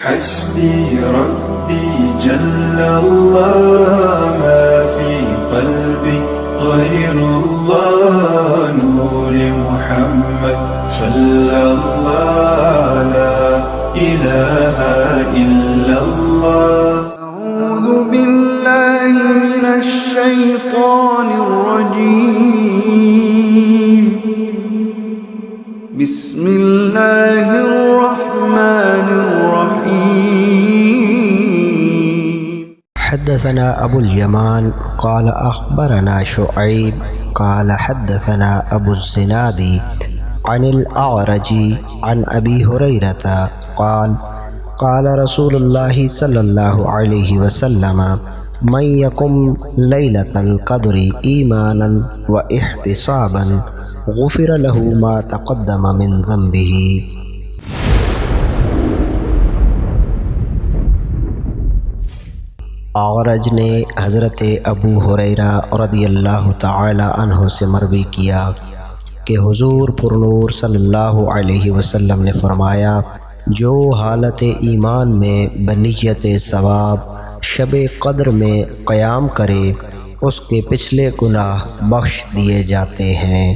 हस्बी रब्बी जल्लल्लाह मा फी क़ल्बी ग़ैरुल्लाह नूरे मुहम्मद सल्लल्लाहु ला इलाहा इल्लल्लाह। अऊज़ु बिल्लाहि मिनश शैतानिर रजीम। बिस्मिल्लाहिर रहमानिर रहीम। हद्दसना अबुल यमान क़ाल अख़बरना शुअैब क़ाल हद्दसना अबुज़्ज़िनादी अनिल अअरजी अन अबी हुरैरता क़ाल क़ाल रसूलुल्लाहि सल्लल्लाहु अलैहि वसल्लम मन यकुम लैलतल क़द्रि ईमानन व इहतिसाबन गुफ़िर लहू मा तक़द्दम मिन ज़ंबिही। अअरज ने हज़रत अबू हुरैरा रदियल्लाहु तआला अन्हु से मरवी किया कि हुज़ूर पुरनूर सल्लल्लाहु अलैहि वसल्लम ने फरमाया, जो हालत ईमान में बनियत सवाब शब क़द्र में क़याम करे उसके पिछले गुनाह बख्श दिए जाते हैं।